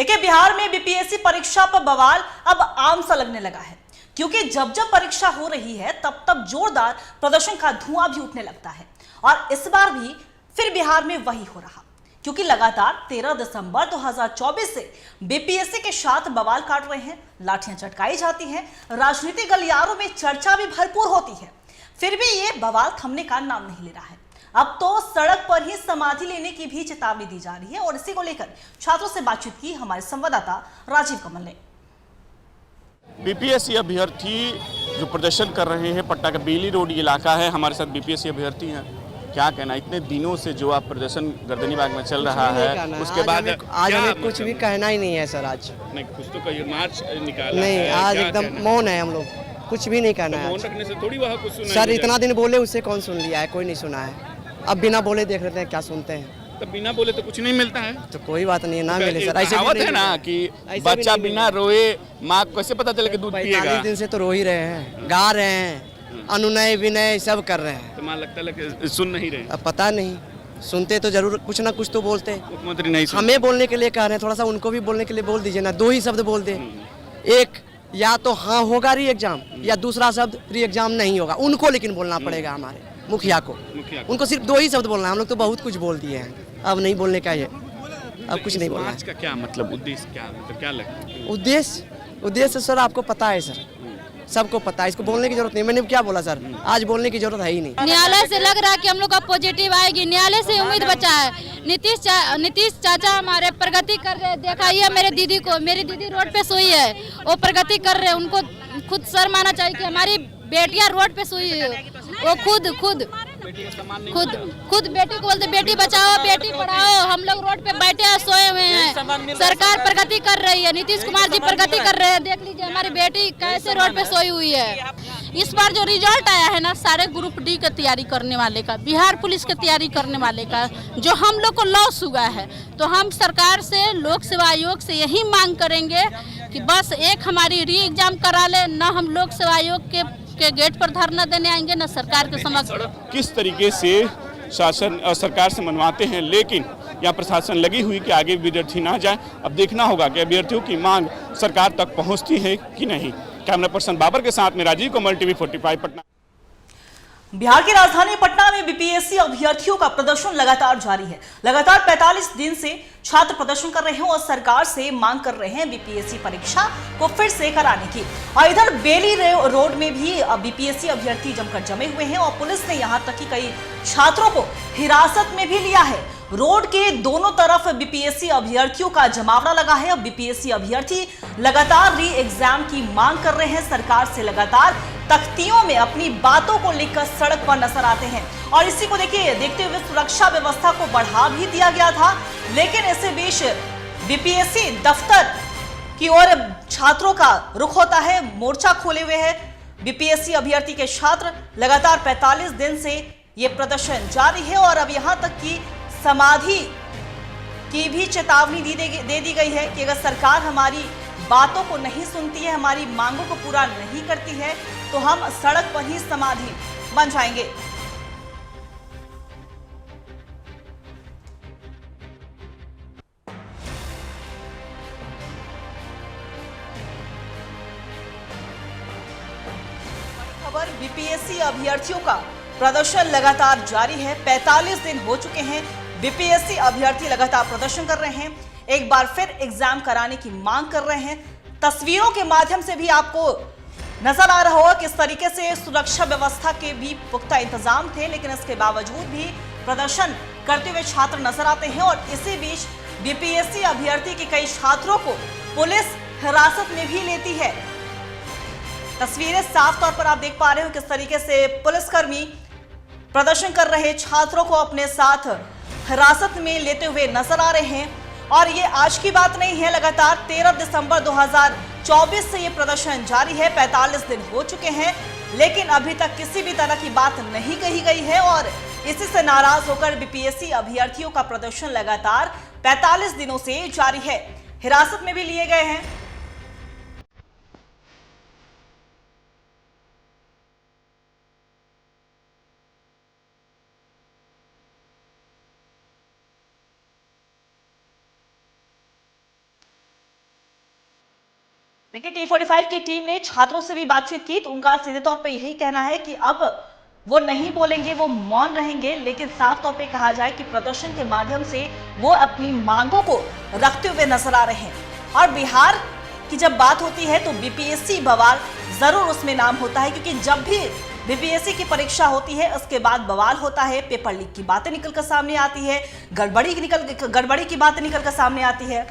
देखिए, बिहार में बीपीएससी परीक्षा पर बवाल अब आम सा लगने लगा है, क्योंकि जब जब परीक्षा हो रही है तब तब जोरदार प्रदर्शन का धुआं भी उठने लगता है। और इस बार भी फिर बिहार में वही हो रहा, क्योंकि लगातार 13 दिसंबर 2024 से बीपीएससी के साथ बवाल काट रहे हैं, लाठियां चटकाई जाती हैं, राजनीतिक गलियारों में चर्चा भी भरपूर होती है। फिर भी ये बवाल थमने का नाम नहीं ले रहा है। अब तो सड़क पर ही समाधि लेने की भी चेतावनी दी जा रही है, और इसी को लेकर छात्रों से बातचीत की हमारे संवाददाता राजीव कमल ने। बीपीएससी अभ्यर्थी जो प्रदर्शन कर रहे हैं, पटना का बेली रोड इलाका है, हमारे साथ बीपीएससी अभ्यर्थी हैं। क्या कहना, इतने दिनों से जो आप प्रदर्शन गर्दनीबाग में चल रहा है, उसके बाद आज हमें कुछ भी कहना ही नहीं है सर। आज नहीं, कुछ तो कहिए, मार्च निकाला नहीं है, आज एकदम मौन है, हम लोग कुछ भी नहीं कहना है। मौन रखने से थोड़ी वहाँ कुछ सुना सर, इतना दिन बोले, उससे कौन सुन लिया है? कोई नहीं सुना है। अब बिना बोले देख लेते हैं क्या सुनते हैं। तो बिना बोले तो कुछ नहीं मिलता है। तो कोई बात नहीं है, ना मिले सर। ऐसे कहावत है ना कि बच्चा बिना रोए माँ कैसे पता चले कि दूध पिएगा। 45 दिन से तो रो ही रहे हैं, गा रहे हैं, अनुनय विनय सब कर रहे हैं। तो माँ लगता है कि सुन नहीं रहे। अब पता नहीं, सुनते तो जरूर कुछ ना कुछ तो बोलते। मुख्यमंत्री नहीं सुनते। हमें बोलने के लिए कह रहे हैं, थोड़ा सा उनको भी बोलने के लिए बोल दीजिए ना। 2 ही शब्द बोल दे, एक या तो हाँ होगा री एग्जाम, या दूसरा शब्द री एग्जाम नहीं होगा। उनको लेकिन बोलना पड़ेगा, हमारे मुखिया को। उनको सिर्फ 2 ही शब्द बोलना है। हम लोग तो बहुत कुछ बोल दिए हैं, अब नहीं बोलने का है, अब कुछ नहीं बोलना है। मार्च का क्या मतलब, उद्देश्य क्या, मतलब क्या लगता है? उद्देश्य सर आपको पता है सर, सबको पता है। इसको बोलने की जरूरत नहीं। मैंने क्या बोला सर, आज बोलने की जरूरत है ही नहीं। न्यायालय से लग रहा है कि हम लोग का पॉजिटिव आएगी। न्यायालय से उम्मीद बचा है। नीतीश चाचा हमारे प्रगति कर रहे हैं। दिखाइए मेरे दीदी को, मेरी दीदी रोड पे सोई है, वो प्रगति कर रहे हैं। उनको खुद शर्म आना चाहिए कि हमारी बेटियां रोड पे सोई है। वो खुद बेटी को बोलते बेटी बचाओ बेटी पढ़ाओ। हम लोग रोड पे बैठे हैं, सोए हुए हैं। सरकार प्रगति कर रही है, नीतीश कुमार जी प्रगति कर रहे हैं। देख लीजिए हमारी बेटी कैसे रोड पे सोई हुई है। इस बार जो रिजल्ट आया है ना, सारे ग्रुप डी का तैयारी करने वाले का, बिहार पुलिस की तैयारी करने वाले का, जो हम लोग को लॉस हुआ है, तो हम सरकार से, लोक सेवा आयोग से यही मांग करेंगे कि बस एक हमारी री एग्जाम करा ले। न हम लोक सेवा आयोग के गेट पर धरना देने आएंगे, न सरकार के समक्ष। किस तरीके से शासन और सरकार से मनवाते हैं, लेकिन यहाँ प्रशासन लगी हुई कि आगे विद्यार्थी ना जाए। अब देखना होगा कि अभ्यर्थियों की मांग सरकार तक पहुँचती है कि नहीं। कैमरा पर्सन बाबर के साथ में राजीव कमल, टीवी 45 पटना। बिहार की राजधानी पटना में बीपीएससी अभ्यर्थियों का प्रदर्शन लगातार जारी है। लगातार 45 दिन से छात्र प्रदर्शन कर रहे हैं और सरकार से मांग कर रहे हैं बीपीएससी परीक्षा को फिर से कराने की। और इधर बेली रोड में भी बीपीएससी अभ्यर्थी जमकर जमे हुए हैं और पुलिस ने यहां तक कि कई छात्रों को हिरासत में भी लिया है। रोड के दोनों तरफ बीपीएससी अभ्यर्थियों का जमावड़ा लगा है और बीपीएससी अभ्यर्थी लगातार री एग्जाम की मांग कर रहे हैं। सरकार से लगातार तख्तियों में अपनी बातों को लिखकर सड़क पर नजर आते हैं। और इसी को देखते हुए सुरक्षा व्यवस्था को बढ़ा भी दिया गया था, लेकिन इसी बीच बीपीएससी दफ्तर की ओर छात्रों का रुख होता है। मोर्चा खोले हुए है बीपीएससी अभ्यर्थी के छात्र। लगातार 45 दिन से ये प्रदर्शन जारी है और अब यहां तक कि समाधि की भी चेतावनी दे दी गई है कि अगर सरकार हमारी बातों को नहीं सुनती है, हमारी मांगों को पूरा नहीं करती है, तो हम सड़क पर ही समाधि बन जाएंगे। खबर, बीपीएससी अभ्यर्थियों का प्रदर्शन लगातार जारी है। 45 दिन हो चुके हैं, बीपीएससी अभ्यर्थी लगातार प्रदर्शन कर रहे हैं, एक बार फिर एग्जाम कराने की मांग कर रहे हैं। तस्वीरों के माध्यम से भी आपको नजर आ रहा होगा किस तरीके से सुरक्षा व्यवस्था के भी पुख्ता इंतजाम थे, लेकिन इसके बावजूद भी प्रदर्शन करते हुए छात्र नजर आते हैं। और इसी बीच बीपीएससी अभ्यर्थी के कई छात्रों को पुलिस हिरासत में भी लेती है। तस्वीरें साफ तौर पर आप देख पा रहे हो किस तरीके से पुलिसकर्मी प्रदर्शन कर रहे छात्रों को अपने साथ हिरासत में लेते हुए नजर आ रहे हैं। और ये आज की बात नहीं है, लगातार 13 दिसंबर 2024 से ये प्रदर्शन जारी है। 45 दिन हो चुके हैं, लेकिन अभी तक किसी भी तरह की बात नहीं कही गई है और इसी से नाराज होकर बीपीएससी अभ्यर्थियों का प्रदर्शन लगातार 45 दिनों से जारी है। हिरासत में भी लिए गए हैं। देखिए, T45 की टीम ने छात्रों से भी बातचीत की तो उनका सीधे तौर पे यही कहना है कि अब वो नहीं बोलेंगे, वो मौन रहेंगे, लेकिन साफ तौर पे कहा जाए कि प्रदर्शन के माध्यम से वो अपनी मांगों को रखते हुए नजर आ रहे हैं। और बिहार की जब बात होती है तो बीपीएससी बवाल जरूर उसमें नाम होता है, क्योंकि जब भी बीपीएससी की परीक्षा होती है उसके बाद बवाल होता है, पेपर लीक की बातें निकलकर सामने आती है, गड़बड़ी की बातें निकलकर सामने आती है।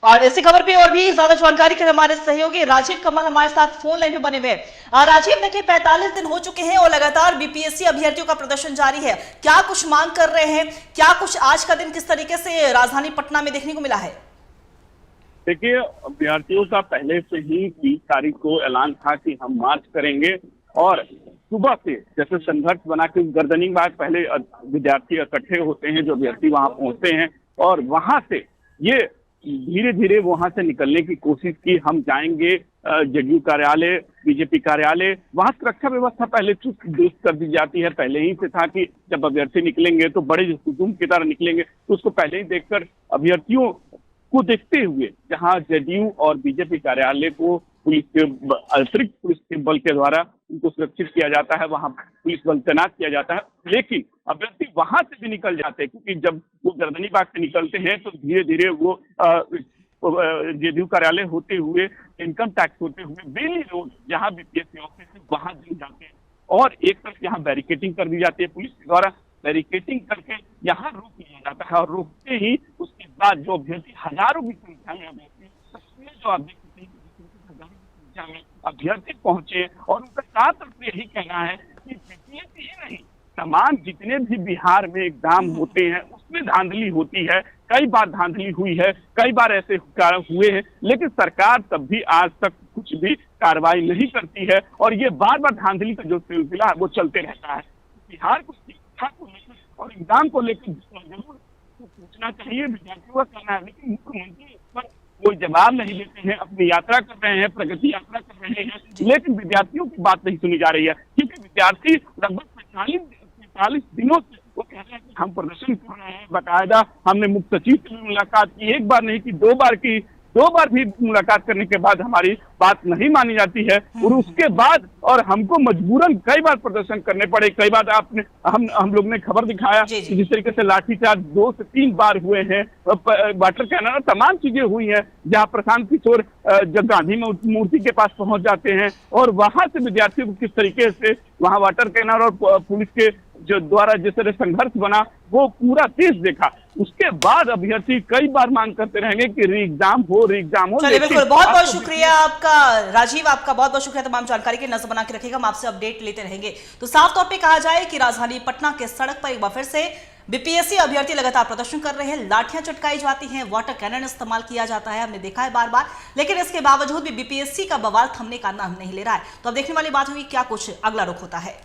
और इसी खबर पे और भी ज्यादा जानकारी के लिए हमारे सहयोगी राजीव कमल हमारे साथ फोन लाइन पे बने हुए हैं। राजीव, देखिए 45 दिन हो चुके हैं और लगातार बीपीएससी अभ्यर्थियों का प्रदर्शन जारी है, क्या कुछ मांग कर रहे हैं, क्या कुछ आज का दिन किस तरीके से राजधानी पटना में देखने को मिला है? देखिए, अभ्यर्थियों का पहले से ही 20 तारीख को ऐलान था कि हम मार्च करेंगे और सुबह से जैसे संघर्ष बना के गर्दनिंग बाद पहले विद्यार्थी इकट्ठे होते हैं, जो अभ्यर्थी वहां पहुंचते हैं और वहां से ये धीरे धीरे वहां से निकलने की कोशिश की। हम जाएंगे जदयू कार्यालय, बीजेपी कार्यालय, वहां सुरक्षा व्यवस्था पहले चुस्त दुरुस्त कर दी जाती है। पहले ही से था कि जब अभ्यर्थी निकलेंगे तो बड़े हुजूम की तरह निकलेंगे, तो उसको पहले ही देखकर अभ्यर्थियों को देखते हुए जहां जदयू और बीजेपी कार्यालय को पुलिस के अतिरिक्त पुलिस के बल के द्वारा उनको सुरक्षित किया जाता है, वहां पुलिस बल तैनात किया जाता है। लेकिन अभ्यर्थी वहां से भी निकल जाते हैं, क्योंकि जब वो गर्दनी बाग से निकलते हैं तो धीरे धीरे वो जदयू कार्यालय होते हुए, इनकम टैक्स होते हुए बेली रोड जहां बीपीएससी ऑफिस है वहां जुड़ जाते हैं और एक तरफ यहाँ बैरिकेटिंग कर दी जाती है पुलिस के द्वारा। बैरिकेटिंग करके यहाँ रोक लिया जाता है और रोकते ही उसके बाद जो अभ्यर्थी हजारों की संख्या में अभ्यर्थी, जो आप देख सकते हैं हजारों की संख्या में अभ्यर्थी पहुंचे और उनका साफ तौर पर यही कहना है कि बीपीएससी ही नहीं, तमाम जितने भी बिहार में एग्जाम होते हैं उसमें धांधली होती है। कई बार धांधली हुई है, कई बार ऐसे हुए हैं, लेकिन सरकार तब भी आज तक कुछ भी कार्रवाई नहीं करती है और ये बार बार धांधली का जो सिलसिला है वो चलते रहता है। बिहार को शिक्षा को लेकर और एग्जाम को लेकर जरूर पूछना चाहिए, विद्यार्थियों का कहना है, लेकिन मुख्यमंत्री इस पर कोई जवाब नहीं देते हैं। अपनी यात्रा कर रहे हैं, प्रगति यात्रा कर रहे हैं, लेकिन विद्यार्थियों की बात नहीं सुनी जा रही है, क्योंकि विद्यार्थी लगभग 45 दिनों से वो कह रहे हैं कि हम प्रदर्शन कर रहे हैं। बाकायदा हमने मुख्य सचिव से भी मुलाकात की, एक बार नहीं की, 2 बार की, 2 बार भी मुलाकात करने के बाद हमारी बात नहीं मानी जाती है और उसके बाद और हमको मजबूरन कई बार प्रदर्शन करने पड़े। कई बार आपने हम लोग ने खबर दिखाया कि जिस तरीके से लाठीचार्ज 2 से 3 बार हुए हैं, वाटर कैनर, तमाम चीजें हुई हैं, जहां प्रशांत किशोर जब गांधी मूर्ति के पास पहुंच जाते हैं और वहां से विद्यार्थियों को किस तरीके से वहां वाटर कैनर और पुलिस के जो द्वारा जिस तरह संघर्ष बना वो पूरा देश देखा। उसके बाद अभ्यर्थी कई बार मांग करते रहेंगे कि री एग्जाम हो। चलिए, बिल्कुल, बहुत बहुत शुक्रिया आपका राजीव, आपका बहुत बहुत शुक्रिया तमाम जानकारी की नजर बना के रखिएगा, हम आपसे अपडेट लेते रहेंगे। तो साफ तौर पे कहा जाए कि राजधानी पटना के सड़क पर एक बार फिर से बीपीएससी अभ्यर्थी लगातार प्रदर्शन कर रहे हैं, लाठियां चटकाई जाती हैं, वाटर कैनन इस्तेमाल किया जाता है, हमने देखा है बार बार, लेकिन इसके बावजूद भी बीपीएससी का बवाल थमने का नाम नहीं ले रहा है। तो अब देखने वाली बात होगी क्या कुछ अगला रुख होता है।